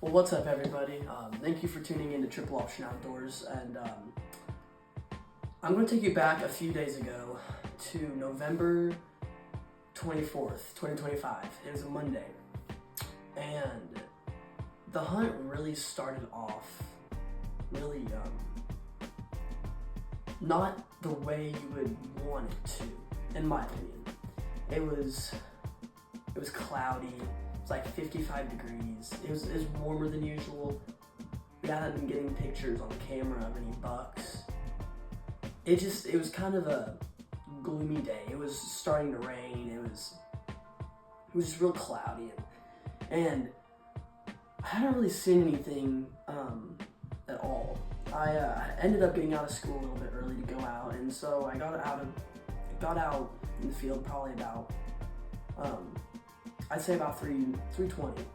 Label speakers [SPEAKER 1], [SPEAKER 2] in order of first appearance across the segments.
[SPEAKER 1] Well, what's up, everybody? Thank you for tuning in to Triple Option Outdoors, and I'm going to take you back a few days ago to November 24th, 2025. It was a Monday, and the hunt really started off really not the way you would want it to, in my opinion. It was cloudy. It was like 55 degrees. It was warmer than usual. We hadn't been getting pictures on camera of any bucks. It was kind of a gloomy day. It was starting to rain. It was just real cloudy, and I hadn't really seen anything at all. I ended up getting out of school a little bit early to go out, and so I got out in the field probably about I'd say about 3:20,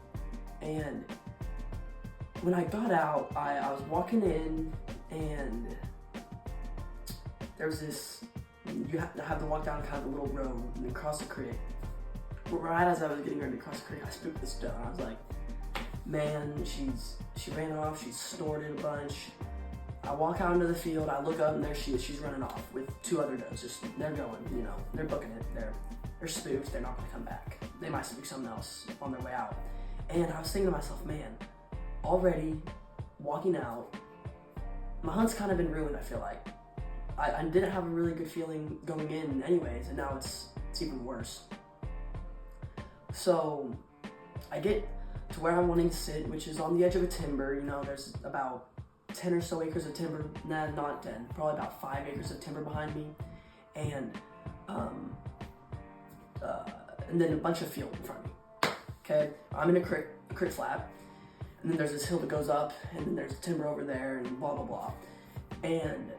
[SPEAKER 1] and when I got out, I was walking in, and there was this, you have to walk down kind of a little road and cross the creek. But right as I was getting ready to cross the creek, I spooked this doe. I was like, man, she ran off, she snorted a bunch. I walk out into the field, I look up, and there she is. She's running off with two other does. They're going, they're booking it. They're spooked. They're not going to come back. They might spook something else on their way out. And I was thinking to myself, man, already walking out, my hunt's kind of been ruined, I feel like. I didn't have a really good feeling going in anyways, and now it's even worse. So I get to where I'm wanting to sit, which is on the edge of a timber. There's about 10 or so acres of timber. Nah, not 10. Probably about 5 acres of timber behind me. And then a bunch of field in front of me. Okay, I'm in a creek flat, and then there's this hill that goes up, and then there's timber over there, and blah blah blah. And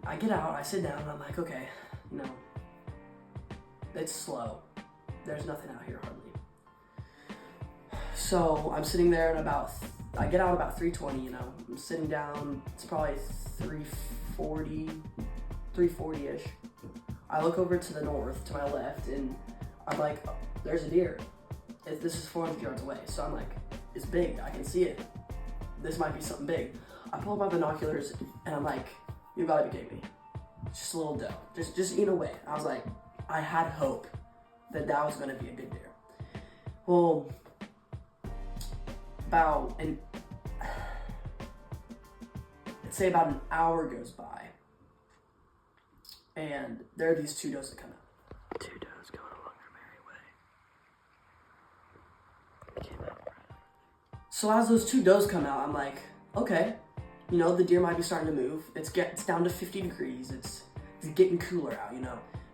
[SPEAKER 1] I get out, I sit down, and I'm like, okay, it's slow. There's nothing out here hardly. So I'm sitting there, and I get out about 3:20. I'm sitting down. It's probably 3:40-ish. I look over to the north, to my left, and I'm like, oh, there's a deer. This is 400 yards away, so I'm like, it's big, I can see it. This might be something big. I pull up my binoculars, and I'm like, you gotta be kidding me. It's just a little doe, just eat away. I was like, I had hope that was gonna be a good deer. Well, say about an hour goes by, and there are these two does that come out. Two does going along their merry way. So as those two does come out, I'm like, okay, the deer might be starting to move. It's down to 50 degrees. It's getting cooler out.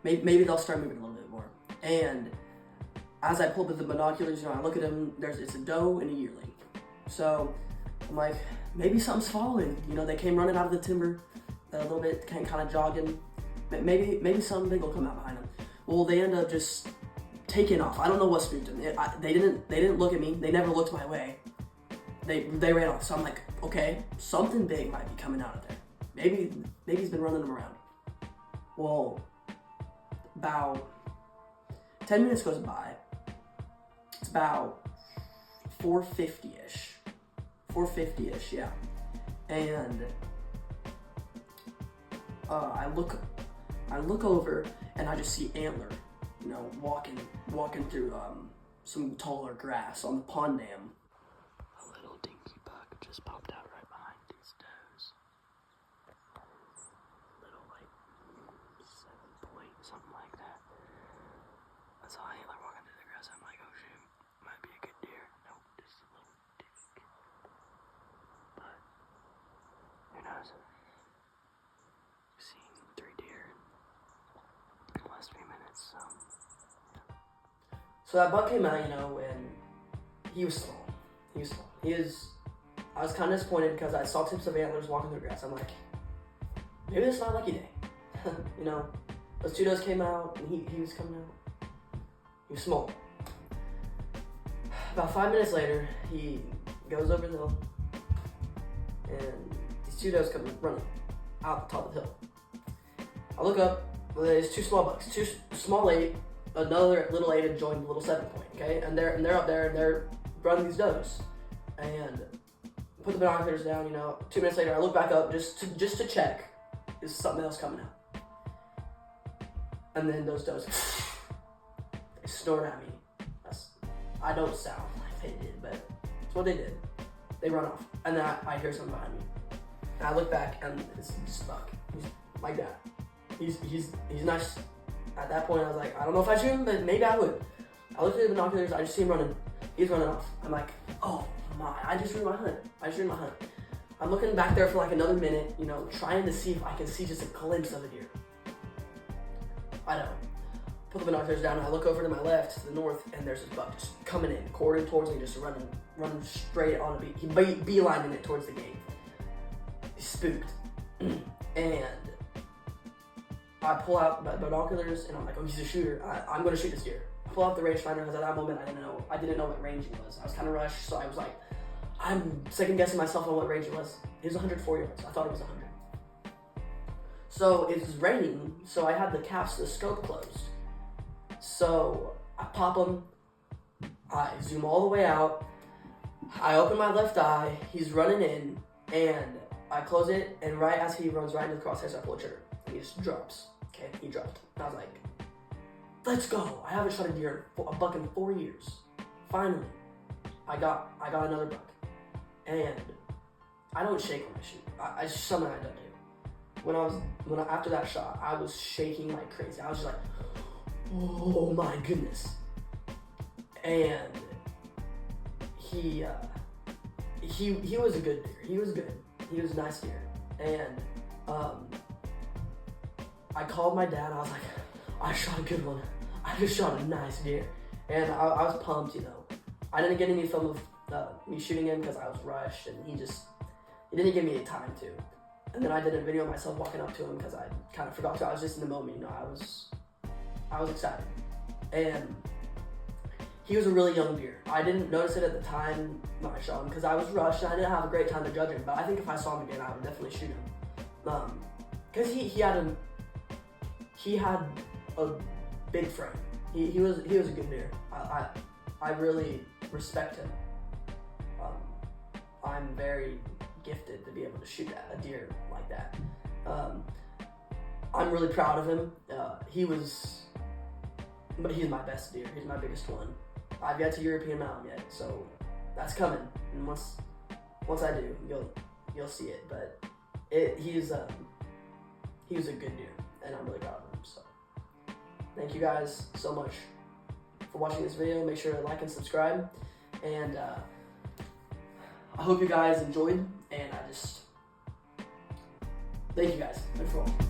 [SPEAKER 1] Maybe they'll start moving a little bit more. And as I pull up with the binoculars, I look at them. It's a doe and a yearling. So I'm like, maybe something's following. They came running out of the timber a little bit, kind of jogging. Maybe something big will come out behind them. Well, they end up just taking off. I don't know what spooked them. They didn't look at me. They never looked my way. They ran off. So I'm like, okay, something big might be coming out of there. Maybe he's been running them around. Well, about 10 minutes goes by. It's about 4:50-ish. 4:50-ish, yeah. And I look over, and I just see antler, walking through some taller grass on the pond dam. A little dinky buck just popped out right behind these does. Little 7 point, something like that. So I walking through the grass. I'm like, oh shoot, might be a good deer. Nope, just a little dick. But who knows? We've seen 3 deer in the last few minutes. So that buck came out, and he was small. I was kind of disappointed because I saw tips of antlers walking through grass. I'm like, maybe this is my lucky day. Those two does came out, and he was coming out. He was small. About 5 minutes later, he goes over the hill, and these two does come running out the top of the hill. I look up, there's 2 small bucks, 2 small 8, another little 8 had joined the little 7 point, okay? And they're up there, and they're running these does. and put the binoculars down. 2 minutes later, I look back up just to check, is something else coming out? And then those does, they snort at me. I don't sound like they did, but that's what they did. They run off, and then I hear something behind me. And I look back, and it's just Buck. He's like that. He's nice. At that point, I was like, I don't know if I shoot him, but maybe I would. I look through the binoculars. I just see him running. He's running off. I'm like, oh my! I just ruined my hunt. I'm looking back there for like another minute, trying to see if I can see just a glimpse of a deer. I don't. Put the binoculars down, and I look over to my left, to the north, and there's this buck just coming in, quartering towards me, just running straight on the beat. He beelining it towards the gate. He's spooked. And I pull out my binoculars, and I'm like, oh, he's a shooter. I'm going to shoot this deer. I pull out the rangefinder, because at that moment, I didn't know what range it was. I was kind of rushed, so I was like, I'm second-guessing myself on what range it was. It was 104 yards. I thought it was 100. So it was raining, so I had the caps of the scope closed. So I pop them, I zoom all the way out, I open my left eye, he's running in, and I close it, and right as he runs right into the crosshairs, I pull the trigger, and he just drops. Okay, he dropped. And I was like, let's go. I haven't shot a buck in 4 years. Finally, I got another buck, and I don't shake when I shoot. It's something I don't do. After that shot, I was shaking like crazy. I was just like, oh my goodness. And he was a good deer. He was good. He was a nice deer. And I called my dad. I was like, I shot a good one. I just shot a nice deer. And I was pumped, I didn't get any film of me shooting him because I was rushed, and he didn't give me any time to. And then I did a video of myself walking up to him because I kind of forgot to. I was just in the moment, I was excited. And he was a really young deer. I didn't notice it at the time when I shot him because I was rushed and I didn't have a great time to judge him. But I think if I saw him again, I would definitely shoot him. Because he had a big frame. He was a good deer. I really respect him. I'm very gifted to be able to shoot at a deer like that. I'm really proud of him. But he's my best deer. He's my biggest one. I've yet to European mount him yet, so that's coming. And once I do, you'll see it. But he was a good deer, and I'm really proud of him. So thank you guys so much for watching this video. Make sure to like and subscribe, and I hope you guys enjoyed. And thank you guys for watching.